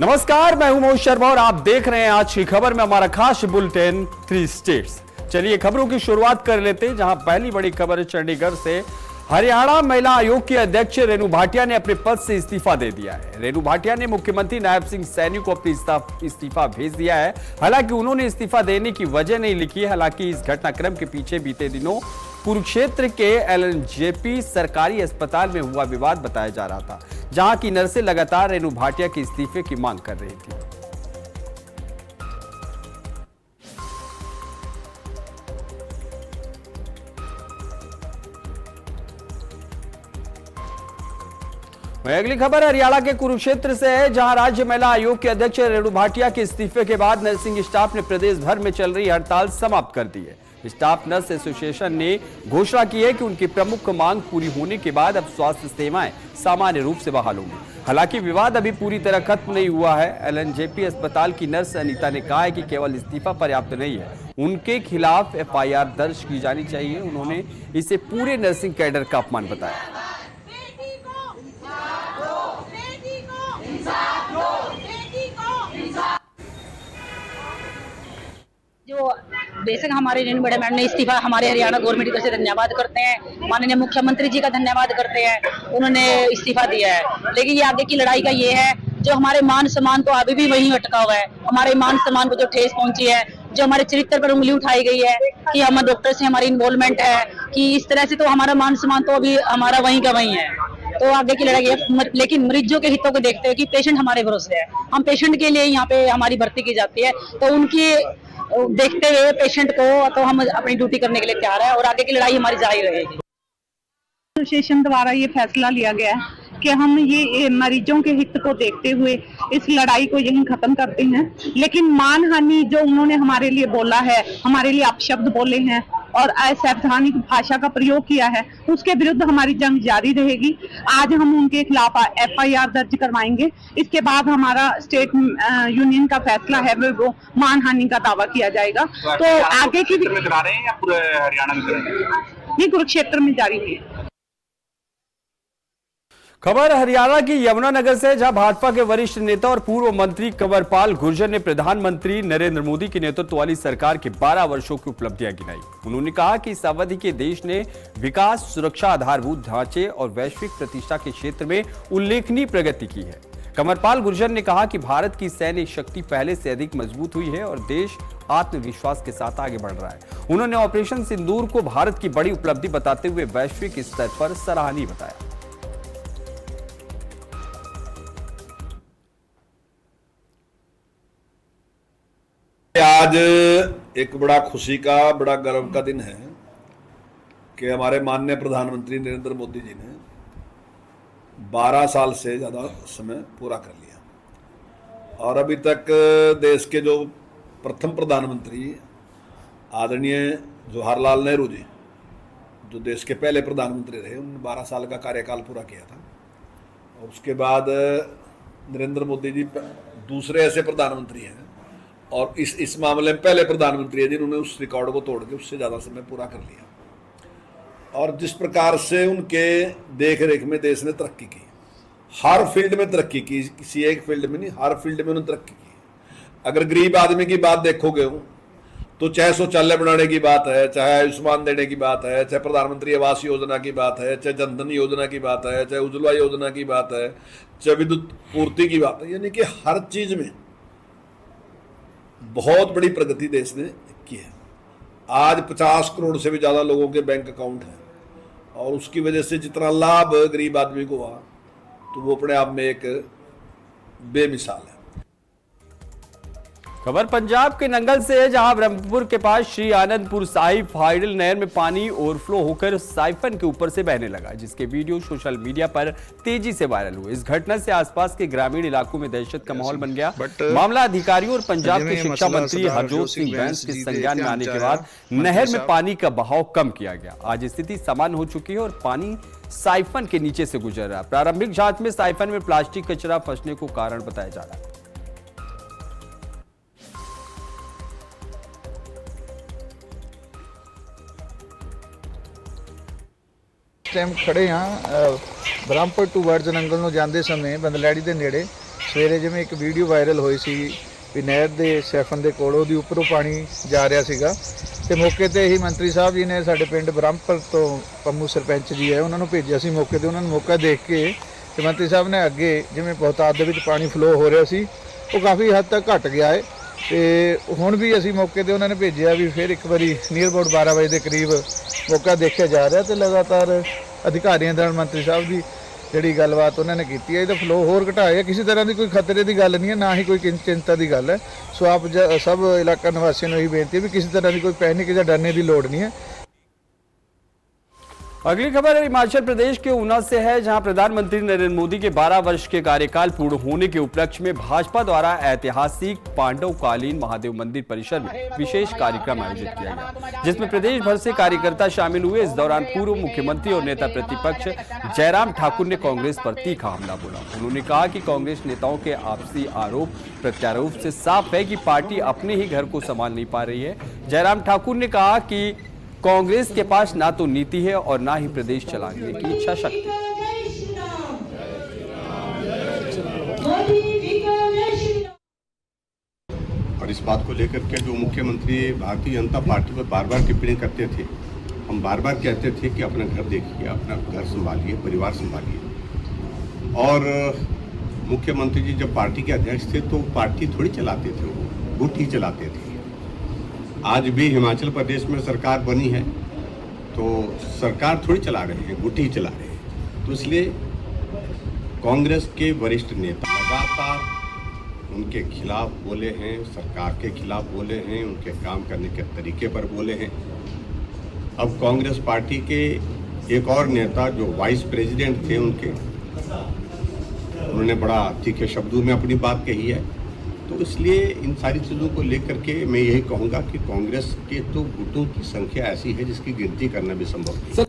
नमस्कार, मैं हूं मोहित शर्मा और आप देख रहे हैं आज की खबर में हमारा खास बुलेटिन 3 स्टेट्स। चलिए खबरों की शुरुआत कर लेते हैं, जहां पहली बड़ी खबर चंडीगढ़ से। हरियाणा महिला आयोग की अध्यक्ष रेणु भाटिया ने अपने पद से इस्तीफा दे दिया है। रेणु भाटिया ने मुख्यमंत्री नायब सिंह सैनी को अपनी इस्तीफा भेज दिया है। हालांकि उन्होंने इस्तीफा देने की वजह नहीं लिखी। हालांकि इस घटनाक्रम के पीछे बीते दिनों कुरुक्षेत्र के एलएनजेपी सरकारी अस्पताल में हुआ विवाद बताया जा रहा था, जहां की नर्सें लगातार रेणु भाटिया के इस्तीफे की मांग कर रही थी। वहीं अगली खबर हरियाणा के कुरुक्षेत्र से है, जहां राज्य महिला आयोग के अध्यक्ष रेणु भाटिया के इस्तीफे के बाद नर्सिंग स्टाफ ने प्रदेश भर में चल रही हड़ताल समाप्त कर दी है। स्टाफ नर्स एसोसिएशन ने घोषणा की है कि उनकी प्रमुख मांग पूरी होने के बाद अब स्वास्थ्य सेवाएं सामान्य रूप से बहाल होंगी। हालांकि विवाद अभी पूरी तरह खत्म नहीं हुआ है। एलएनजेपी अस्पताल की नर्स अनीता ने कहा है कि केवल इस्तीफा पर्याप्त नहीं है, उनके खिलाफ एफआईआर दर्ज की जानी चाहिए। उन्होंने इसे पूरे नर्सिंग कैडर का अपमान बताया। जो बेशक हमारे रेणु मैडम ने इस्तीफा हमारे हरियाणा गवर्नमेंट से धन्यवाद करते हैं, माननीय मुख्यमंत्री जी का धन्यवाद करते हैं, उन्होंने इस्तीफा दिया है। लेकिन ये आगे की लड़ाई का ये है, जो हमारे मान सम्मान तो अभी भी वहीं अटका हुआ है। हमारे मान सम्मान को जो ठेस पहुंची है, जो हमारे चरित्र पर उंगली उठाई गई है कि हम डॉक्टर से हमारी इन्वॉल्वमेंट है, कि इस तरह से तो हमारा मान सम्मान तो अभी हमारा वहीं का वहीं है। तो आगे की लड़ाई है, लेकिन मरीजों के हितों को देखते हुए कि पेशेंट हमारे भरोसे है, हम पेशेंट के लिए यहाँ पे हमारी भर्ती की जाती है, तो उनकी देखते हुए पेशेंट को तो हम अपनी ड्यूटी करने के लिए तैयार है और आगे की लड़ाई हमारी जारी रहेगी। एसोसिएशन द्वारा ये फैसला लिया गया है कि हम ये मरीजों के हित को देखते हुए इस लड़ाई को यहीं खत्म करते हैं। लेकिन मानहानि जो उन्होंने हमारे लिए बोला है, हमारे लिए अपशब्द बोले हैं और असंवैधानिक भाषा का प्रयोग किया है, उसके विरुद्ध हमारी जंग जारी रहेगी। आज हम उनके खिलाफ एफआईआर दर्ज करवाएंगे। इसके बाद हमारा स्टेट यूनियन का फैसला है वो मानहानि का दावा किया जाएगा। तो आगे की करा रहे हैं या पूरे हरियाणा में करेंगे? नहीं, कुरुक्षेत्र में जारी है। खबर हरियाणा की यमुनानगर से, जहां भाजपा के वरिष्ठ नेता और पूर्व मंत्री कंवरपाल गुर्जर ने प्रधानमंत्री नरेंद्र मोदी के नेतृत्व वाली सरकार के 12 वर्षों की उपलब्धियां गिनाई। उन्होंने कहा कि इस अवधि के देश ने विकास, सुरक्षा, आधारभूत ढांचे और वैश्विक प्रतिष्ठा के क्षेत्र में उल्लेखनीय प्रगति की है। कंवरपाल गुर्जर ने कहा कि भारत की सैन्य शक्ति पहले से अधिक मजबूत हुई है और देश आत्मविश्वास के साथ आगे बढ़ रहा है। उन्होंने ऑपरेशन सिंदूर को भारत की बड़ी उपलब्धि बताते हुए वैश्विक स्तर पर सराहनीय बताया। आज एक बड़ा खुशी का, बड़ा गर्व का दिन है कि हमारे माननीय प्रधानमंत्री नरेंद्र मोदी जी ने 12 साल से ज़्यादा समय पूरा कर लिया और अभी तक देश के जो प्रथम प्रधानमंत्री आदरणीय जवाहरलाल नेहरू जी, जो देश के पहले प्रधानमंत्री रहे, उन्होंने 12 साल का कार्यकाल पूरा किया था। और उसके बाद नरेंद्र मोदी जी दूसरे ऐसे प्रधानमंत्री हैं और इस मामले में पहले प्रधानमंत्री है जिन्होंने उस रिकॉर्ड को तोड़ के उससे ज़्यादा समय पूरा कर लिया। और जिस प्रकार से उनके देख रेख में देश ने तरक्की की, हर फील्ड में तरक्की की, किसी एक फील्ड में नहीं, हर फील्ड में उन्होंने तरक्की की। अगर गरीब आदमी की बात देखोगे तो चाहे शौचालय बनाने की बात है, चाहे आयुष्मान देने की बात है, चाहे प्रधानमंत्री आवास योजना की बात है, चाहे जनधन योजना की बात है, चाहे उज्ज्वला योजना की बात है, चाहे विद्युत पूर्ति की बात है, यानी कि हर चीज़ में बहुत बड़ी प्रगति देश ने की है। आज 50 करोड़ से भी ज़्यादा लोगों के बैंक अकाउंट हैं और उसकी वजह से जितना लाभ गरीब आदमी को हुआ तो वो अपने आप में एक बेमिसाल है। खबर पंजाब के नंगल से है, जहां ब्रह्मपुर के पास श्री आनंदपुर साहिब हाइडल नहर में पानी ओवरफ्लो होकर साइफन के ऊपर से बहने लगा, जिसके वीडियो सोशल मीडिया पर तेजी से वायरल हुए। इस घटना से आसपास के ग्रामीण इलाकों में दहशत का माहौल बन गया। मामला अधिकारियों और पंजाब के शिक्षा मंत्री हरजोत सिंह बैंस के संज्ञान में आने के बाद नहर में पानी का बहाव कम किया गया। आज स्थिति सामान्य हो चुकी है और पानी साइफन के नीचे से गुजर रहा है। प्रारंभिक जांच में साइफन में प्लास्टिक कचरा फंसने को कारण बताया जा रहा है। टाइम खड़े हाँ ब्रह्मपुर टू वर्ड्स नंगल ਨੂੰ ਜਾਂਦੇ ਸਮੇਂ ਬੰਦਲੈੜੀ ਦੇ ਨੇੜੇ ਸਵੇਰੇ ਜਿਵੇਂ ਇੱਕ ਵੀਡੀਓ ਵਾਇਰਲ ਹੋਈ ਸੀ ਵੀ ਨਹਿਰ ਦੇ ਸੈਫਨ ਦੇ ਕੋਲ ਉਹਦੀ ਉੱਪਰੋਂ ਪਾਣੀ ਜਾ ਰਿਹਾ ਸੀਗਾ ਤੇ ਮੌਕੇ ਤੇ ਹੀ ਮੰਤਰੀ ਸਾਹਿਬ ਜੀ ਨੇ ਸਾਡੇ ਪਿੰਡ ਬ੍ਰਹਮਪੁਰ ਤੋਂ ਪੰਮੂ ਸਰਪੰਚ ਜੀ ਹੈ ਉਹਨਾਂ ਨੂੰ ਭੇਜਿਆ ਸੀ ਮੌਕੇ ਤੇ। ਉਹਨਾਂ ਨੂੰ ਮੌਕਾ ਦੇਖ ਕੇ ਤੇ ਮੰਤਰੀ ਸਾਹਿਬ ਨੇ ਅੱਗੇ ਜਿਵੇਂ ਬਹੁਤਾਤ ਦੇ ਵਿੱਚ ਪਾਣੀ ਫਲੋ ਹੋ ਰਿਹਾ ਸੀ ਉਹ ਕਾਫੀ ਹੱਦ ਤੱਕ ਘਟ ਗਿਆ ਹੈ ਤੇ ਹੁਣ ਵੀ ਅਸੀਂ ਮੌਕੇ ਤੇ ਉਹਨਾਂ ਨੇ ਭੇਜਿਆ ਵੀ ਫਿਰ ਇੱਕ ਵਾਰੀ ਨੀਅਰ ਅਬਾਊਟ 12 ਵਜੇ ਦੇ ਕਰੀਬ ਮੌਕਾ ਦੇਖਿਆ ਜਾ ਰਿਹਾ ਤੇ ਲਗਾਤਾਰ ਅਧਿਕਾਰੀਆਂ ਨਾਲ ਮੰਤਰੀ ਸਾਹਿਬ ਦੀ ਜਿਹੜੀ ਗੱਲਬਾਤ ਉਹਨਾਂ ਨੇ ਕੀਤੀ ਹੈ ਇਹਦਾ ਫਲੋ ਹੋਰ ਘਟਾਇਆ। ਕਿਸੇ ਤਰ੍ਹਾਂ ਦੀ ਕੋਈ ਖਤਰੇ ਦੀ ਗੱਲ ਨਹੀਂ ਹੈ, ਨਾ ਹੀ ਕੋਈ ਚਿੰਤਾ ਦੀ ਗੱਲ ਹੈ। ਸੋ ਆਪ ਸਭ ਇਲਾਕਾ ਨਿਵਾਸੀਆਂ ਨੂੰ ਇਹ ਬੇਨਤੀ ਹੈ ਵੀ ਕਿਸੇ ਤਰ੍ਹਾਂ ਦੀ ਕੋਈ पैनिक ਜਾਂ डरने की लोड़ नहीं है। अगली खबर हिमाचल प्रदेश के ऊना से है, जहां प्रधानमंत्री नरेंद्र मोदी के 12 वर्ष के कार्यकाल पूर्ण होने के उपलक्ष्य में भाजपा द्वारा ऐतिहासिक पांडवकालीन महादेव मंदिर परिसर में विशेष कार्यक्रम आयोजित किया गया, जिसमें प्रदेश भर से कार्यकर्ता शामिल हुए। इस दौरान पूर्व मुख्यमंत्री और नेता प्रतिपक्ष जयराम ठाकुर ने कांग्रेस पर तीखा हमला बोला। उन्होंने कहा कि कांग्रेस नेताओं के आपसी आरोप प्रत्यारोप से साफ है कि पार्टी अपने ही घर को संभाल नहीं पा रही है। जयराम ठाकुर ने कहा कि कांग्रेस के पास ना तो नीति है और ना ही प्रदेश चलाने की इच्छा शक्ति। और इस बात को लेकर के जो मुख्यमंत्री भारतीय जनता पार्टी पर बार बार टिप्पणी करते थे, हम बार बार कहते थे कि अपना घर देखिए, अपना घर संभालिए, परिवार संभालिए। और मुख्यमंत्री जी जब पार्टी के अध्यक्ष थे तो पार्टी थोड़ी चलाते थे, वो गुट ही चलाते थे। आज भी हिमाचल प्रदेश में सरकार बनी है तो सरकार थोड़ी चला रहे हैं, गुट ही चला रहे हैं। तो इसलिए कांग्रेस के वरिष्ठ नेता लगातार उनके खिलाफ बोले हैं, सरकार के खिलाफ बोले हैं, उनके काम करने के तरीके पर बोले हैं। अब कांग्रेस पार्टी के एक और नेता जो वाइस प्रेसिडेंट थे उन्होंने बड़ा तीखे शब्दों में अपनी बात कही है। तो इसलिए इन सारी चीज़ों को लेकर के मैं यही कहूँगा कि कांग्रेस के तो गुटों की संख्या ऐसी है जिसकी गिनती करना भी संभव नहीं।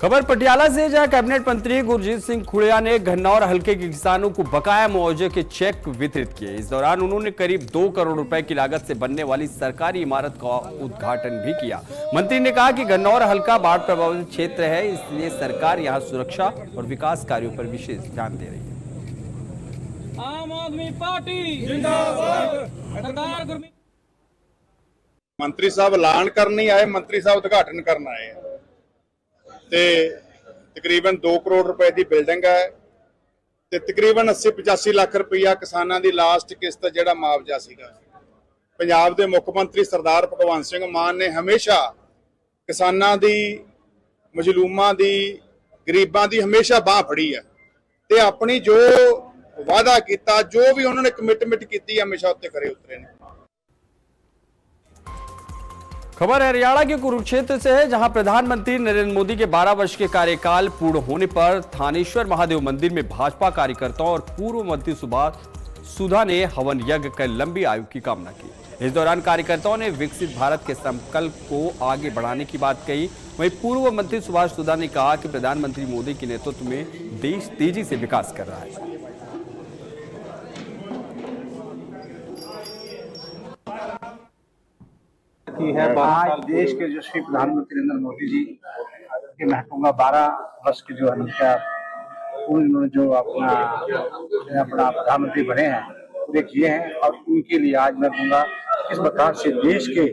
खबर पटियाला से, जहां कैबिनेट मंत्री गुरजीत सिंह खुड़िया ने घन्नौर हलके के किसानों को बकाया मुआवजे के चेक वितरित किए। इस दौरान उन्होंने करीब 2 करोड़ रुपए की लागत से बनने वाली सरकारी इमारत का उद्घाटन भी किया। मंत्री ने कहा कि घन्नौर हलका बाढ़ प्रभावित क्षेत्र है, इसलिए सरकार यहां सुरक्षा और विकास कार्यों पर विशेष ध्यान दे रही है। आम आदमी पार्टी जिंदाबाद। सरदार गुरमीत ਮੰਤਰੀ ਸਾਹਿਬ ਐਲਾਨ ਕਰਨ ਨਹੀਂ ਆਏ, ਮੰਤਰੀ ਸਾਹਿਬ ਉਦਘਾਟਨ ਕਰਨ ਆਏ ਆ। ਤੇ ਤਕਰੀਬਨ 2 ਕਰੋੜ ਰੁਪਏ ਦੀ ਬਿਲਡਿੰਗ ਹੈ ਤੇ ਤਕਰੀਬਨ 80-85 ਲੱਖ ਰੁਪਈਆ ਕਿਸਾਨਾਂ ਦੀ ਲਾਸਟ ਕਿਸ਼ਤ ਜਿਹੜਾ ਮੁਆਵਜ਼ਾ ਸੀਗਾ। ਪੰਜਾਬ ਦੇ ਮੁੱਖ ਮੰਤਰੀ ਸਰਦਾਰ ਭਗਵੰਤ ਸਿੰਘ ਮਾਨ ਨੇ ਹਮੇਸ਼ਾ ਕਿਸਾਨਾਂ ਦੀ, ਮਜ਼ਲੂਮਾਂ ਦੀ, ਗਰੀਬਾਂ ਦੀ ਹਮੇਸ਼ਾ ਬਾਹ ਫੜੀ ਹੈ ਤੇ ਆਪਣੀ ਜੋ वादा किया, जो भी उन्होंने कमिटमेंट की, हमेशा उत्ते खरे उतरे ने। खबर हरियाणा के कुरुक्षेत्र से है, जहां प्रधानमंत्री नरेंद्र मोदी के 12 वर्ष के कार्यकाल पूर्ण होने पर थानेश्वर महादेव मंदिर में भाजपा कार्यकर्ताओं और पूर्व मंत्री सुधा ने हवन यज्ञ कर लंबी आयु की कामना की। इस दौरान कार्यकर्ताओं ने विकसित भारत के संकल्प को आगे बढ़ाने की बात कही। वहीं पूर्व मंत्री सुभाष सुधा ने कहा कि प्रधानमंत्री मोदी के नेतृत्व में देश तेजी से विकास कर रहा है। की है आज देश के यशस्वी प्रधानमंत्री नरेंद्र मोदी जी के मैं कहूँगा 12 वर्ष के जो उनका उन्होंने जो अपना प्रधानमंत्री बने हैं पूरे किए हैं। और उनके लिए आज मैं कहूँगा किस प्रकार से देश के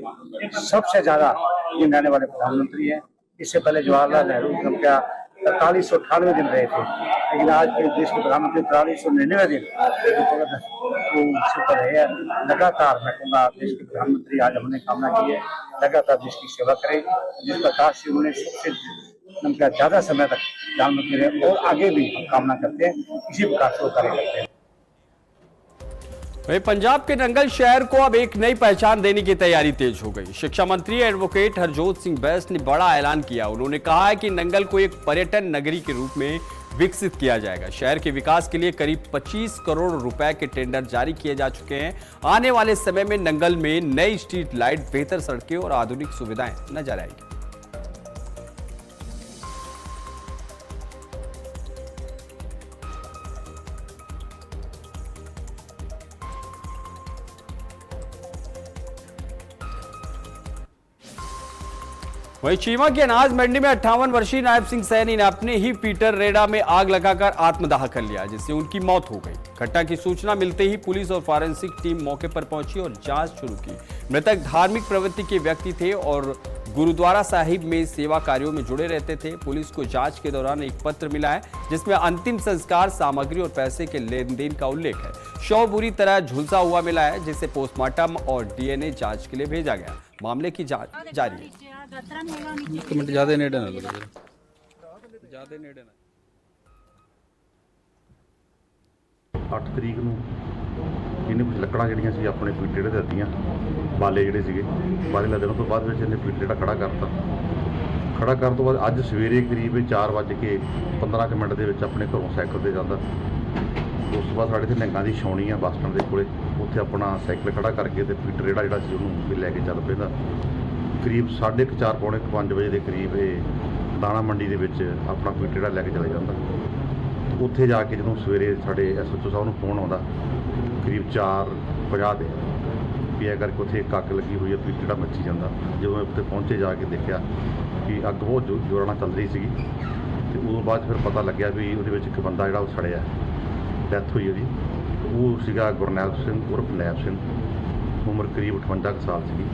सबसे ज्यादा दिन रहने वाले प्रधानमंत्री हैं। इससे पहले जवाहरलाल नेहरू उनका 4398 दिन रहे थे, लेकिन आज के देश के प्रधानमंत्री 4399 दिन ऊपर है। लगातार मैं कहूँगा देश के प्रधानमंत्री आज हमने कामना की है लगातार देश की सेवा करें, जिस प्रकार से उन्होंने सबसे ज्यादा समय तक प्रधानमंत्री रहे और आगे भी हम कामना करते हैं इसी प्रकार से वो कार्य करते हैं। वहीं पंजाब के नंगल शहर को अब एक नई पहचान देने की तैयारी तेज हो गई। शिक्षा मंत्री एडवोकेट हरजोत सिंह बैस ने बड़ा ऐलान किया। उन्होंने कहा है कि नंगल को एक पर्यटन नगरी के रूप में विकसित किया जाएगा। शहर के विकास के लिए करीब 25 करोड़ रुपए के टेंडर जारी किए जा चुके हैं। आने वाले समय में नंगल में नई स्ट्रीट लाइट, बेहतर सड़कें और आधुनिक सुविधाएं नजर आएगी। वहीं चीमा की अनाज मंडी में 58 वर्षीय नायब सिंह सैनी ने अपने ही पीटर रेडा में आग लगाकर आत्मदाह कर लिया, जिससे उनकी मौत हो गई। घटना की सूचना मिलते ही पुलिस और फॉरेंसिक टीम मौके पर पहुंची और जांच शुरू की। मृतक धार्मिक प्रवृत्ति के व्यक्ति थे और गुरुद्वारा साहिब में सेवा कार्यों में जुड़े रहते थे। पुलिस को जांच के दौरान एक पत्र मिला है जिसमें अंतिम संस्कार सामग्री और पैसे के लेन देन का उल्लेख है। शव बुरी तरह झुलसा हुआ मिला है, जिसे पोस्टमार्टम और डीएनए जांच के लिए भेजा गया। मामले की जांच जारी है। ज्यादा नेड़े ना लगे, ज्यादा नेड़े ना। 8 ਤਰੀਕ ਨੂੰ ਇਹਨੇ ਕੁਝ ਲੱਕੜਾਂ ਜਿਹੜੀਆਂ ਸੀ ਆਪਣੇ ਪੀਟੇ ਦੇ ਦਿੱਤੀਆਂ, ਬਾਲੇ ਜਿਹੜੇ ਸੀਗੇ ਬਾਲੇ ਲੱਦਣ ਤੋਂ ਬਾਅਦ ਵਿੱਚ ਇਹਨੇ ਪੀਟੇ ਜਿਹੜਾ ਖੜਾ ਕਰਤਾ। ਖੜਾ ਕਰਨ ਤੋਂ ਬਾਅਦ ਅੱਜ ਸਵੇਰੇ ਕਰੀਬ 4:15 ਮਿੰਟ ਦੇ ਵਿੱਚ ਆਪਣੇ ਘਰੋਂ ਸਾਈਕਲ ਤੇ ਜਾਂਦਾ। ਉਸ ਤੋਂ ਬਾਅਦ ਸਾਡੇ ਤੇ ਨਿਹੰਗਾਂ ਦੀ ਛਾਉਣੀ ਆ ਬੱਸ ਸਟੈਂਡ ਦੇ ਕੋਲੇ, ਉੱਥੇ ਆਪਣਾ ਸਾਈਕਲ ਖੜਾ ਕਰਕੇ ਤੇ ਪੀਟਰ ਜਿਹੜਾ ਸੀ ਉਹਨੂੰ ਵੀ ਲੈ ਕੇ ਚੱਲ ਪੈਂਦਾ। ਕਰੀਬ 4:30 ਪੌਣੇ 5 ਵਜੇ ਦੇ ਕਰੀਬ ਇਹ ਦਾਣਾ ਮੰਡੀ ਦੇ ਵਿੱਚ ਆਪਣਾ ਪੀਟਰ ਜਿਹੜਾ ਲੈ ਕੇ ਚਲਾ ਜਾਂਦਾ। ਉੱਥੇ ਜਾ ਕੇ ਜਦੋਂ ਸਵੇਰੇ ਸਾਡੇ ਐਸਐਚਓ ਸਾਹਿਬ ਨੂੰ ਫੋਨ ਆਉਂਦਾ ਕਰੀਬ 4:50 ਤੇ ਵੀ ਇਹ ਕਰਕੇ ਉੱਥੇ ਇੱਕ ਅੱਗ ਲੱਗੀ ਹੋਈ ਹੈ, ਪੀਟਰ ਜਿਹੜਾ ਮੱਚੀ ਜਾਂਦਾ। ਜਦੋਂ ਉੱਥੇ ਪਹੁੰਚੇ ਜਾ ਕੇ ਦੇਖਿਆ ਕਿ ਅੱਗ ਬਹੁਤ ਜ਼ੋਰਾਂ ਨਾਲ ਚੱਲ ਰਹੀ ਸੀਗੀ ਤੇ ਉਦੋਂ ਬਾਅਦ ਫਿਰ ਪਤਾ ਲੱਗਿਆ ਵੀ ਉਹਦੇ ਵਿੱਚ ਇੱਕ ਬੰਦਾ ਜਿਹੜਾ ਉਹ ਸੜਿਆ, ਡੈਥ ਹੋਈ ਉਹਦੀ। ਉਹ ਸੀਗਾ ਗੁਰਨੈਲ ਸਿੰਘ ਉਰਫ ਨੈਬ ਸਿੰਘ, ਉਮਰ करीब 58 साल ਸੀਗੀ।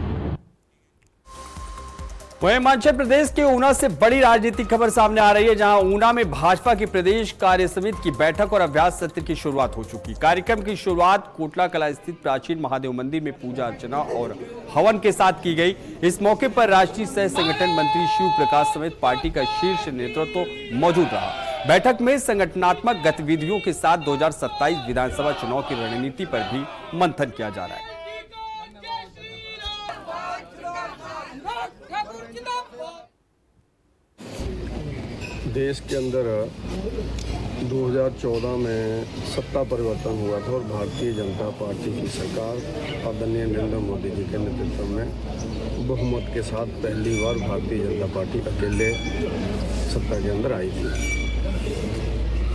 वहीं हिमाचल प्रदेश के ऊना से बड़ी राजनीतिक खबर सामने आ रही है, जहां ऊना में भाजपा की प्रदेश कार्य समिति की बैठक और अभ्यास सत्र की शुरुआत हो चुकी। कार्यक्रम की शुरुआत कोटला कला स्थित प्राचीन महादेव मंदिर में पूजा अर्चना और हवन के साथ की गई। इस मौके पर राष्ट्रीय सह संगठन मंत्री शिव प्रकाश समेत पार्टी का शीर्ष नेतृत्व मौजूद रहा। बैठक में संगठनात्मक गतिविधियों के साथ 2027 विधानसभा चुनाव की रणनीति पर भी मंथन किया जा रहा है। देश के अंदर 2014 में सत्ता परिवर्तन हुआ था और भारतीय जनता पार्टी की सरकार आदरणीय नरेंद्र मोदी जी के नेतृत्व में बहुमत के साथ पहली बार भारतीय जनता पार्टी अकेले सत्ता के अंदर आई थी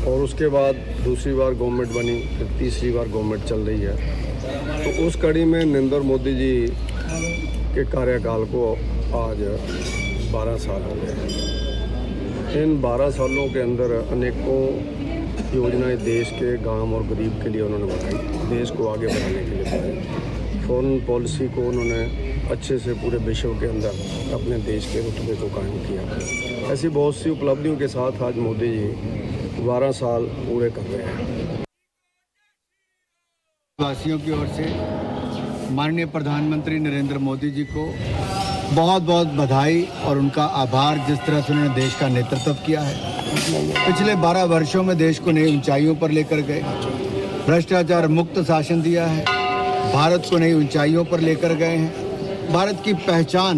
और उसके बाद दूसरी बार गवर्नमेंट बनी, फिर तीसरी बार गवर्नमेंट चल रही है। तो उस कड़ी में नरेंद्र मोदी जी के कार्यकाल को आज 12 साल हो गए हैं। इन 12 सालों के अंदर अनेकों योजनाएं देश के गांव और गरीब के लिए उन्होंने बनाई, देश को आगे बढ़ाने के लिए बनाई। फॉरेन पॉलिसी को उन्होंने अच्छे से पूरे विश्व के अंदर अपने देश के रुतबे को कायम किया। ऐसी बहुत सी उपलब्धियों के साथ आज मोदी जी 12 साल पूरे कर रहे हैं। वासियों की ओर से माननीय प्रधानमंत्री नरेंद्र मोदी जी को बहुत बहुत बधाई और उनका आभार, जिस तरह से उन्होंने देश का नेतृत्व किया है। पिछले 12 वर्षों में देश को नई ऊंचाइयों पर लेकर गए, भ्रष्टाचार मुक्त शासन दिया है, भारत को नई ऊंचाइयों पर लेकर गए हैं। भारत की पहचान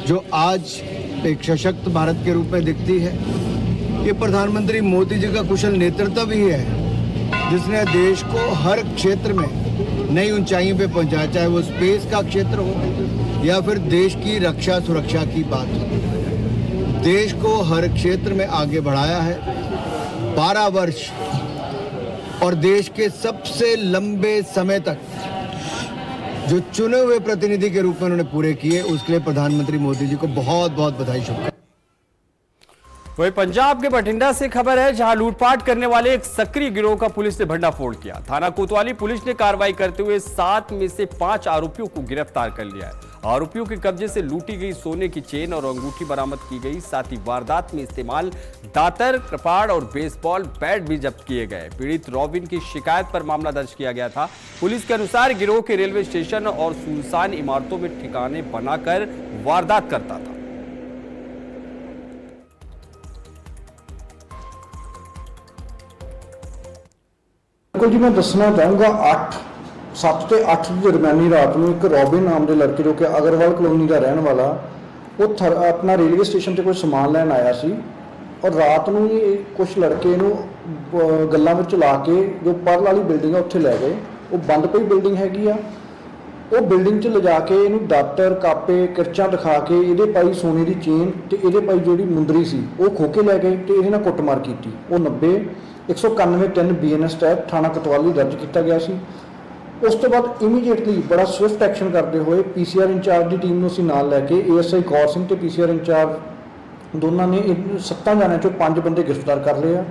जो आज एक सशक्त भारत के रूप में दिखती है, ये प्रधानमंत्री मोदी जी का कुशल नेतृत्व ही है, जिसने देश को हर क्षेत्र में नई ऊंचाइयों पे पहुंचाया, चाहे वो स्पेस का क्षेत्र हो या फिर देश की रक्षा सुरक्षा की बात हो। देश को हर क्षेत्र में आगे बढ़ाया है। 12 वर्ष और देश के सबसे लंबे समय तक जो चुने हुए प्रतिनिधि के रूप में उन्होंने पूरे किए, उसके लिए प्रधानमंत्री मोदी जी को बहुत बहुत बधाई, शुभकामनाएं। वहीं पंजाब के बठिंडा से खबर है, जहां लूटपाट करने वाले एक सक्रिय गिरोह का पुलिस ने भंडाफोड़ किया। थाना कोतवाली पुलिस ने कार्रवाई करते हुए 7 में से 5 आरोपियों को गिरफ्तार कर लिया है। आरोपियों के कब्जे से लूटी गई सोने की चेन और अंगूठी बरामद की गई। साथ ही वारदात में इस्तेमाल दातर, कृपाण और बेसबॉल बैट भी जब्त किए गए। पीड़ित रॉबिन की शिकायत पर मामला दर्ज किया गया था। पुलिस के अनुसार गिरोह के रेलवे स्टेशन और सुनसान इमारतों में ठिकाने बनाकर वारदात करता था। जी मैं दसना चाहूँगा 7 ਤੇ 8 ਦੀ ਦਰਮਿਆਨੀ ਰਾਤ ਨੂੰ ਇੱਕ ਰੋਬਿਨ ਨਾਮ ਦੇ ਲੜਕੇ ਜੋ ਕਿ ਅਗਰਵਾਲ ਕਲੋਨੀ ਦਾ ਰਹਿਣ ਵਾਲਾ, ਉਹ ਆਪਣਾ ਰੇਲਵੇ ਸਟੇਸ਼ਨ ਤੇ ਕੋਈ ਸਮਾਨ ਲੈਣ ਆਇਆ ਸੀ ਔਰ ਰਾਤ ਨੂੰ ਹੀ ਕੁਝ ਲੜਕੇ ਇਹਨੂੰ ਗੱਲਾਂ ਵਿੱਚ ਲਾ ਕੇ ਜੋ ਪਰਲ ਵਾਲੀ ਬਿਲਡਿੰਗ ਆ ਉੱਥੇ ਲੈ ਗਏ। ਉਹ ਬੰਦ ਪਈ ਬਿਲਡਿੰਗ ਹੈਗੀ ਆ, ਉਹ ਬਿਲਡਿੰਗ 'ਚ ਲਿਜਾ ਕੇ ਇਹਨੂੰ ਦਾਤਰ, ਕਾਪੇ, ਕਿਰਚਾਂ ਦਿਖਾ ਕੇ ਇਹਦੇ ਪਾਈ ਸੋਨੇ ਦੀ ਚੇਨ ਤੇ ਇਹਦੇ ਪਾਈ ਜਿਹੜੀ ਮੁੰਦਰੀ ਸੀ ਉਹ ਖੋਹ ਕੇ ਲੈ ਗਏ ਤੇ ਇਹਦੇ ਨਾਲ ਕੁੱਟਮਾਰ ਕੀਤੀ। ਉਹ 90 191 3 BNS ਤਹਿਤ ਥਾਣਾ ਕੋਤਵਾਲੀ ਦਰਜ ਕੀਤਾ ਗਿਆ ਸੀ। ਉਸ ਤੋਂ ਬਾਅਦ ਇਮੀਡੀਏਟਲੀ ਬੜਾ ਸਵਿਫਟ ਐਕਸ਼ਨ ਕਰਦੇ ਹੋਏ ਪੀਸੀਆਰ ਇੰਚਾਰਜ ਦੀ ਟੀਮ ਨੂੰ ਅਸੀਂ ਨਾਲ ਲੈ ਕੇ ਏਐਸਆਈ ਕੌਰ ਸਿੰਘ ਤੇ ਪੀਸੀਆਰ ਇੰਚਾਰਜ ਦੋਨਾਂ ਨੇ 7 ਜਣਿਆਂ ਚੋਂ 5 ਬੰਦੇ गिरफ्तार कर लिए हैं।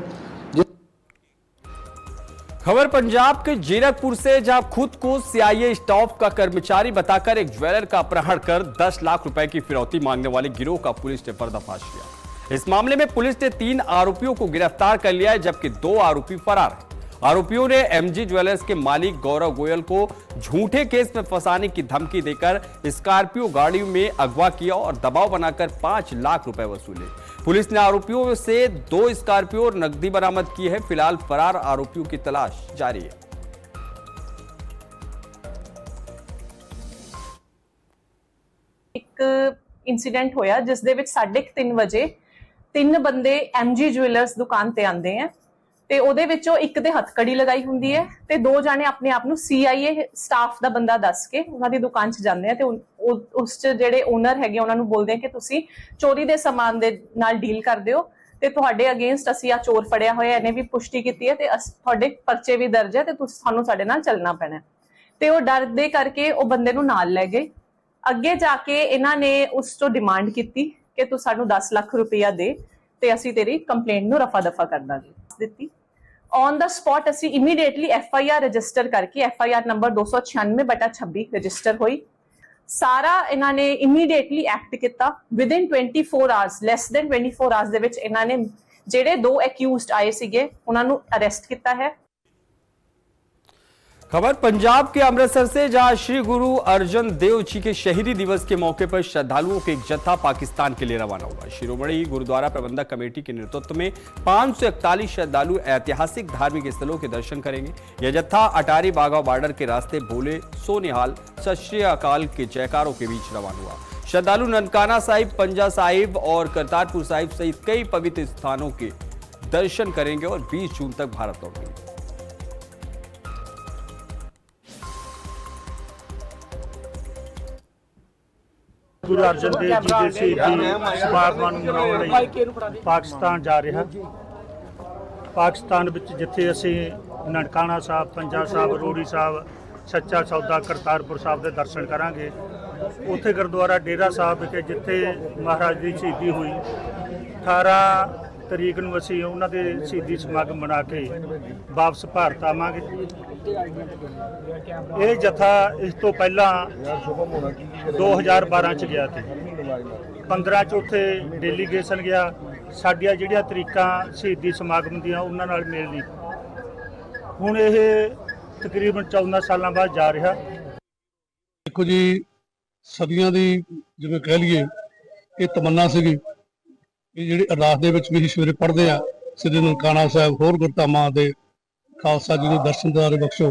खबर पंजाब के जीरकपुर से, जहां खुद को सीआईए स्टाफ का कर्मचारी बताकर एक ज्वेलर का अपहरण कर 10 लाख रुपए की फिरौती मांगने वाले गिरोह का पुलिस ने पर्दाफाश किया। इस मामले में पुलिस ने 3 आरोपियों को गिरफ्तार कर लिया है, जबकि 2 आरोपी फरार हैं। आरोपियों ने एमजी ज्वेलर्स के मालिक गौरव गोयल को झूठे केस में फंसाने की धमकी देकर स्कॉर्पियो गाड़ी में अगवा किया और दबाव बनाकर 5 लाख रुपए वसूले। पुलिस ने आरोपियों से 2 स्कॉर्पियो और नकदी बरामद की है। फिलहाल फरार आरोपियों की तलाश जारी है। एक इंसीडेंट होया जिस दे विच 3:30 ਵਜੇ 3 ਬੰਦੇ एमजी ज्वेलर्स दुकान ते आंदे हैं ਤੇ ਉਹਦੇ ਵਿੱਚੋਂ ਇੱਕ ਦੇ ਹੱਥਕੜੀ ਲਗਾਈ ਹੁੰਦੀ ਹੈ ਤੇ 2 ਜਾਣੇ ਆਪਣੇ ਆਪ ਨੂੰ ਸੀਆਈਏ ਸਟਾਫ ਦਾ ਬੰਦਾ ਦੱਸ ਕੇ ਉਹਨਾਂ ਦੀ ਦੁਕਾਨ 'ਚ ਜਾਂਦੇ ਆ ਤੇ ਉਸ 'ਚ ਜਿਹੜੇ ਓਨਰ ਹੈਗੇ ਉਹਨਾਂ ਨੂੰ ਬੋਲਦੇ ਆ ਕਿ ਤੁਸੀਂ ਚੋਰੀ ਦੇ ਸਮਾਨ ਦੇ ਨਾਲ ਡੀਲ ਕਰਦੇ ਹੋ ਤੇ ਤੁਹਾਡੇ ਅਗੇਂਸਟ ਅਸੀਂ ਆ ਚੋਰ ਫੜਿਆ ਹੋਇਆ, ਇਹਨੇ ਵੀ ਪੁਸ਼ਟੀ ਕੀਤੀ ਹੈ ਤੇ ਤੁਹਾਡੇ ਪਰਚੇ ਵੀ ਦਰਜ ਹੈ ਤੇ ਤੁਸੀਂ ਸਾਨੂੰ ਸਾਡੇ ਨਾਲ ਚੱਲਣਾ ਪੈਣਾ। ਤੇ ਉਹ ਡਰ ਦੇ ਕਰਕੇ ਉਹ ਬੰਦੇ ਨੂੰ ਨਾਲ ਲੈ ਗਏ। ਅੱਗੇ ਜਾ ਕੇ ਇਹਨਾਂ ਨੇ ਉਸ ਤੋਂ ਡਿਮਾਂਡ ਕੀਤੀ ਕਿ ਤੂੰ ਸਾਨੂੰ 10 ਲੱਖ ਰੁਪਇਆ ਦੇ ਤੇ ਅਸੀਂ ਤੇਰੀ ਕੰਪਲੇਂਟ ਨੂੰ ਰਫਾ ਦਫਾ ਕਰ ਦਾਂਗੇ। ਦਿੱਤੀ ऑन द स्पॉट ਅਸੀਂ ਇਮੀਡੀਏਟਲੀ FIR ਰਜਿਸਟਰ ਕਰਕੇ FIR ਨੰਬਰ 296/26 ਰਜਿਸਟਰ ਹੋਈ। ਸਾਰਾ ਇਹਨਾਂ ਨੇ ਇਮੀਡੀਏਟਲੀ ਐਕਟ ਕੀਤਾ। Within 24 hours, less than 24 hours ਦੇ ਵਿੱਚ ਇਹਨਾਂ ਨੇ ਜਿਹੜੇ 2 ਅਕਿਊਜ਼ਡ ਆਏ ਸੀਗੇ ਉਹਨਾਂ ਨੂੰ ਅਰੈਸਟ ਕੀਤਾ ਹੈ। खबर पंजाब के अमृतसर से, जहां श्री गुरु अर्जन देव जी के शहीदी दिवस के मौके पर श्रद्धालुओं के एक जत्था पाकिस्तान के लिए रवाना हुआ। शिरोमणि गुरुद्वारा प्रबंधक कमेटी के नेतृत्व में 541 श्रद्धालु ऐतिहासिक धार्मिक स्थलों के दर्शन करेंगे। यह जत्था अटारी बाघा बॉर्डर के रास्ते भोले सोनिहाल सत श्री अकाल के जयकारों के बीच रवाना हुआ। श्रद्धालु ननकाना साहिब, पंजा साहिब और करतारपुर साहिब सहित कई पवित्र स्थानों के दर्शन करेंगे और 20 जून तक भारत लौटेंगे। ਗੁਰੂ ਅਰਜਨ ਦੇਵ ਜੀ ਦੇ ਸ਼ਹੀਦੀ ਸਮਾਗਮ ਮਨਾਉਣ ਲਈ ਪਾਕਿਸਤਾਨ ਜਾ ਰਿਹਾ। ਪਾਕਿਸਤਾਨ ਵਿੱਚ ਜਿੱਥੇ ਅਸੀਂ ਨਨਕਾਣਾ ਸਾਹਿਬ, ਪੰਜਾ ਸਾਹਿਬ, ਰੋੜੀ ਸਾਹਿਬ, ਸੱਚਾ ਸੌਦਾ, ਕਰਤਾਰਪੁਰ ਸਾਹਿਬ ਦੇ ਦਰਸ਼ਨ ਕਰਾਂਗੇ। ਉੱਥੇ ਗੁਰਦੁਆਰਾ ਡੇਰਾ ਸਾਹਿਬ ਵਿਖੇ ਜਿੱਥੇ ਮਹਾਰਾਜ ਦੀ ਸ਼ਹੀਦੀ ਹੋਈ 18 ਤਰੀਕ ਨੂੰ ਅਸੀਂ ਉਹਨਾਂ ਦੇ ਸ਼ਹੀਦੀ ਸਮਾਗਮ ਮਨਾ ਕੇ ਵਾਪਸ ਭਾਰਤ ਆਵਾਂਗੇ। ਇਹ ਜਥਾ ਇਸ ਤੋਂ ਪਹਿਲਾਂ 2012 ਚ ਗਿਆ ਸੀ, 15 ਚ ਉੱਥੇ ਡੈਲੀਗੇਸ਼ਨ ਗਿਆ। ਸਾਡੀਆਂ ਜਿਹੜੀਆਂ ਤਰੀਕਾਂ ਸ਼ਹੀਦੀ ਸਮਾਗਮ ਦੀਆਂ ਉਹਨਾਂ ਨਾਲ ਮੇਲ ਨਹੀਂ। ਹੁਣ ਇਹ ਤਕਰੀਬਨ 14 ਸਾਲਾਂ ਬਾਅਦ ਜਾ ਰਿਹਾ। ਦੇਖੋ ਜੀ, ਸਦੀਆਂ ਦੀ ਜਿਵੇਂ ਕਹਿ ਲਈਏ ਇਹ ਤਮੰਨਾ ਸੀਗੀ। ਇਹ ਜਿਹੜੀ ਅਰਦਾਸ ਦੇ ਵਿੱਚ ਵੀ ਅਸੀਂ ਸਵੇਰੇ ਪੜ੍ਹਦੇ ਆ, ਸ੍ਰੀ ਨਨਕਾਣਾ ਸਾਹਿਬ ਹੋਰ ਗੁਰਧਾਮਾਂ ਦੇ ਖਾਲਸਾ ਜੀ ਦੇ ਦਰਸ਼ਨ ਦਿਦਾਰੇ ਬਖਸ਼ੋ,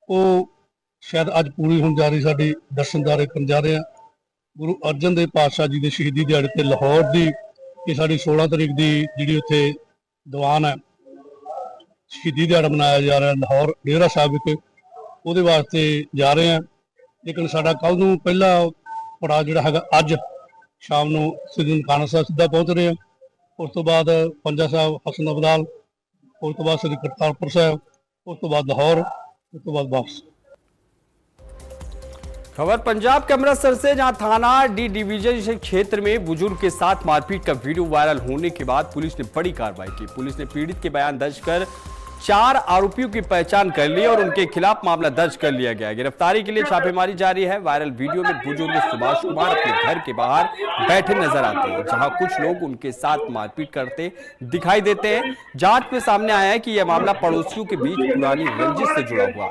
ਉਹ ਸ਼ਾਇਦ ਅੱਜ ਪੂਰੀ ਹੋਣ ਜਾ ਰਹੀ। ਸਾਡੀ ਦਰਸ਼ਨ ਦਿਦਾਰੇ ਕਰਨ ਜਾ ਰਹੇ ਆ ਗੁਰੂ ਅਰਜਨ ਦੇਵ ਪਾਤਸ਼ਾਹ ਜੀ ਦੇ ਸ਼ਹੀਦੀ ਦਿਹਾੜੇ ਤੇ ਲਾਹੌਰ ਦੀ ਇਹ ਸਾਡੀ 16 ਤਰੀਕ ਦੀ ਜਿਹੜੀ ਉੱਥੇ ਦੀਵਾਨ ਹੈ, ਸ਼ਹੀਦੀ ਦਿਹਾੜਾ ਮਨਾਇਆ ਜਾ ਰਿਹਾ ਲਾਹੌਰ ਡੇਰਾ ਸਾਹਿਬ ਵਿਖੇ, ਉਹਦੇ ਵਾਸਤੇ ਜਾ ਰਹੇ ਆ। ਲੇਕਿਨ ਸਾਡਾ ਕੱਲ ਨੂੰ ਪਹਿਲਾ ਪੜਾਅ ਜਿਹੜਾ ਹੈਗਾ ਅੱਜ ਸ਼ਾਮ ਨੂੰ ਸ੍ਰੀ ਨਨਕਾਣਾ ਸਾਹਿਬ ਸਿੱਧਾ ਪਹੁੰਚ ਰਹੇ ਆ। ਉਸ ਤੋਂ ਬਾਅਦ ਪੰਜਾ ਸਾਹਿਬ, ਹਸਨ ਅਬਦਾਲ, ਉਸ ਤੋਂ ਬਾਅਦ ਸ੍ਰੀ ਕਰਤਾਰਪੁਰ ਸਾਹਿਬ, ਉਸ ਤੋਂ ਬਾਅਦ लाहौर, ਉਸ ਤੋਂ ਬਾਅਦ वापस। खबर पंजाब के अमृतसर से, जहां थाना डी डिवीजन क्षेत्र में बुजुर्ग के साथ मारपीट का वीडियो वायरल होने के बाद पुलिस ने बड़ी कार्रवाई की। पुलिस ने पीड़ित के बयान दर्ज कर 4 आरोपियों की पहचान कर ली और उनके खिलाफ मामला दर्ज कर लिया गया। गिरफ्तारी के लिए छापेमारी जारी है। वायरल वीडियो में बुजुर्ग सुभाष कुमार अपने घर के बाहर बैठे नजर आते हैं, जहां कुछ लोग उनके साथ मारपीट करते दिखाई देते हैं। जांच में सामने आया है कि यह मामला पड़ोसियों के बीच पुरानी रंजिश से जुड़ा हुआ।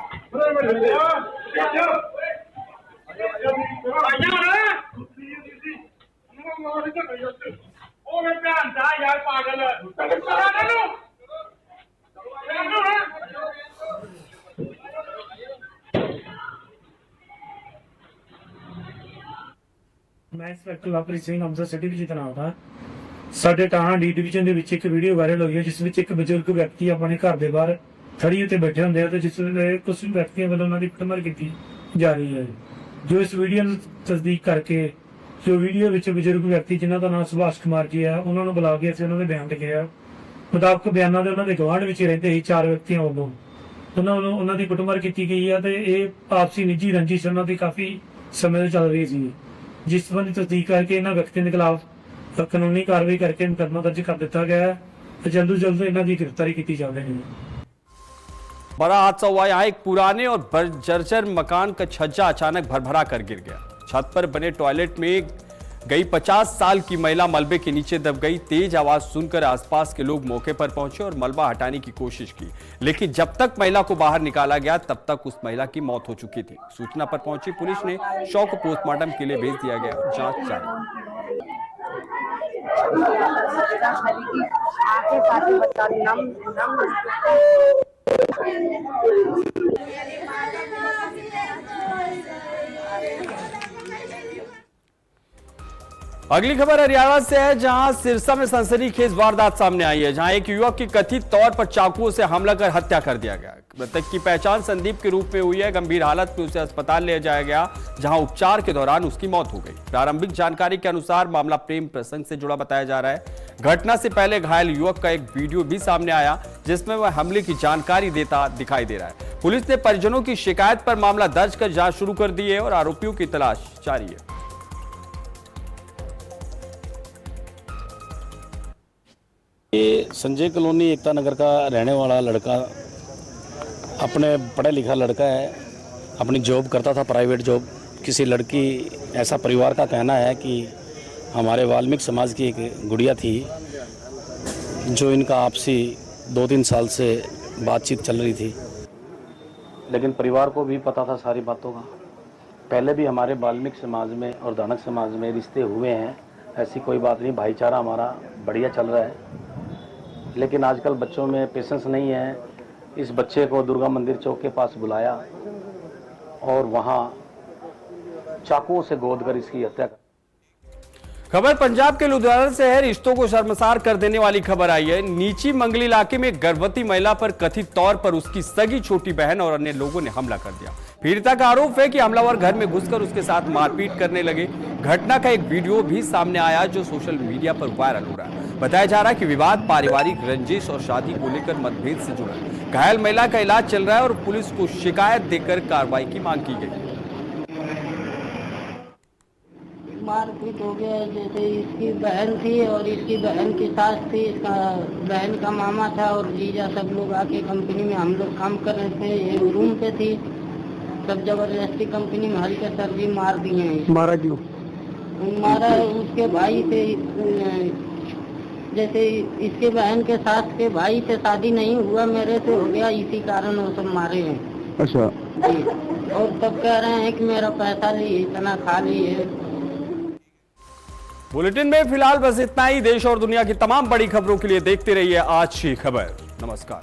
ਮੈਂ ਇੰਸਪੈਕਟਰ ਲਵਪ੍ਰੀਤ ਸਿੰਘ ਅੰਮ੍ਰਿਤਸਰ ਸਿਟੀ ਵਿੱਚ ਤੈਨਾਤ ਹਾਂ। ਸਾਡੇ ਟਾਣਾ ਡੀ ਡਿਵੀਜ਼ਨ ਦੇ ਵਿੱਚ ਇੱਕ ਵੀਡੀਓ ਵਾਇਰਲ ਹੋਈ ਹੈ, ਜਿਸ ਵਿੱਚ ਇੱਕ ਬਜ਼ੁਰਗ ਵਿਅਕਤੀ ਆਪਣੇ ਘਰ ਦੇ ਬਾਹਰ ਥੜੀ ਉੱਤੇ ਬੈਠੇ ਹੁੰਦੇ ਆ ਤੇ ਜਿਸ ਵਿੱਚ ਕੁਝ ਵਿਅਕਤੀਆਂ ਵੱਲੋਂ ਉਹਨਾਂ ਦੀ ਕੁੱਟਮਾਰ ਕੀਤੀ ਜਾ ਰਹੀ ਹੈ। ਜੋ ਇਸ ਵੀਡੀਓ ਨੂੰ ਤਸਦੀਕ ਕਰਕੇ ਜੋ ਵੀਡੀਓ ਵਿੱਚ ਬਜ਼ੁਰਗ ਵਿਅਕਤੀ ਜਿਨ੍ਹਾਂ ਦਾ ਨਾਮ ਸੁਭਾਸ਼ ਕੁਮਾਰ ਜੀ ਹੈ, ਉਹਨਾਂ ਨੂੰ ਬੁਲਾ ਕੇ ਅਸੀਂ ਉਹਨਾਂ ਦੇ ਬਿਆਨ ਲਿਖੇ ਆ। ਮੁਤਾਬਕ ਬਿਆਨਾਂ ਦੇ ਉਹਨਾਂ ਦੇ ਗਵਾਂਢ ਵਿੱਚ ਰਹਿੰਦੇ ਹੀ 4 ਵਿਅਕਤੀਆਂ ਵੱਲੋਂ ਉਹਨਾਂ ਦੀ ਕੁੱਟਮਾਰ ਕੀਤੀ ਗਈ ਆ ਤੇ ਇਹ ਆਪਸੀ ਨਿੱਜੀ ਰੰਜਿਸ਼ ਉਹਨਾਂ ਦੀ ਕਾਫੀ ਸਮੇਂ ਤੋਂ ਚੱਲ ਰਹੀ ਸੀ, ਜਿਸ ਸੰਬੰਧੀ ਤਸਦੀਕ ਕਰਕੇ ਇਹਨਾਂ ਵਿਅਕਤੀਆਂ ਦੇ ਖਿਲਾਫ ਕਾਨੂੰਨੀ ਕਾਰਵਾਈ ਕਰਕੇ ਮੁਕੱਦਮਾ ਦਰਜ ਕਰ ਦਿੱਤਾ ਗਿਆ ਹੈ ਤੇ ਜਲਦ ਤੋਂ जल्द ਇਹਨਾਂ ਦੀ गिरफ्तारी की जा रही है। बड़ा हादसा हुआ। यहाँ एक पुराने और जर्जर मकान का छज्जा अचानक भरभरा कर गिर गया। छत पर बने टॉयलेट में गई 50 साल की महिला मलबे के नीचे दब गई। तेज आवाज सुनकर आसपास के लोग मौके पर पहुंचे और मलबा हटाने की कोशिश की, लेकिन जब तक महिला को बाहर निकाला गया तब तक उस महिला की मौत हो चुकी थी। सूचना पर पहुंची पुलिस ने शव को पोस्टमार्टम के लिए भेज दिया गया और जांच जारी। अगली खबर हरियाणा से है, जहां सिरसा में सनसनीखेज वारदात सामने आई है, जहां एक युवक की कथित तौर पर चाकुओं से हमला कर हत्या कर दिया गया। मृतक की पहचान संदीप के रूप में हुई है। गंभीर हालत में उसे अस्पताल ले जाया गया, जहां उपचार के दौरान उसकी मौत हो गई। प्रारंभिक जानकारी के अनुसार मामला प्रेम प्रसंग से जुड़ा बताया जा रहा है। घटना से पहले घायल युवक का एक वीडियो भी सामने आया, जिसमें वह हमले की जानकारी देता दिखाई दे रहा है। पुलिस ने परिजनों की शिकायत पर मामला दर्ज कर जांच शुरू कर दी है और आरोपियों की तलाश जारी है। ये संजय कॉलोनी एकता नगर का रहने वाला लड़का, अपने पढ़ा लिखा लड़का है, अपनी जॉब करता था, प्राइवेट जॉब। किसी लड़की, ऐसा परिवार का कहना है कि हमारे वाल्मीकि समाज की एक गुड़िया थी जो इनका आपसी 2-3 साल से बातचीत चल रही थी, लेकिन परिवार को भी पता था सारी बातों का। पहले भी हमारे वाल्मीकि समाज में और दानक समाज में रिश्ते हुए हैं, ऐसी कोई बात नहीं, भाईचारा हमारा बढ़िया चल रहा है। लेकिन आजकल बच्चों में पेशेंस नहीं है। इस बच्चे को दुर्गा मंदिर चौक के पास बुलाया और वहां चाकुओं से गोदकर इसकी हत्या कर। खबर पंजाब के लुधियाना से है। रिश्तों को शर्मसार कर देने वाली खबर आई है। नीची मंगली इलाके में गर्भवती महिला पर कथित तौर पर उसकी सगी छोटी बहन और अन्य लोगों ने हमला कर दिया। पीड़िता का आरोप है कि हमलावर घर में घुसकर उसके साथ मारपीट करने लगे। घटना का एक वीडियो भी सामने आया जो सोशल मीडिया पर वायरल हो रहा है। बताया जा रहा है कि विवाद पारिवारिक रंजिश और शादी को लेकर मतभेद से जुड़ा है। घायल महिला का इलाज चल रहा है और पुलिस को शिकायत देकर कार्रवाई की मांग की गई। मारपीट हो गया, जैसे इसकी बहन थी और इसकी बहन की सास थी, इसका बहन का मामा था और जीजा, सब लोग आके कंपनी में हम लोग काम कर रहे थे, ये रूम पे थी, सब जबरदस्ती कंपनी में हल्के सर भी मार दिए हैं। मारा क्यों? मारा उसके भाई से, जैसे इसके बहन के सास के भाई से शादी नहीं हुआ, मेरे से हो गया, इसी कारण वो सब मारे हैं। अच्छा। जी, और सब कह रहे हैं कि मेरा पैसा लिए, इतना खा लिए। बुलेटिन में फिलहाल बस इतना ही। देश और दुनिया की तमाम बड़ी खबरों के लिए देखते रहिए आज की खबर। नमस्कार।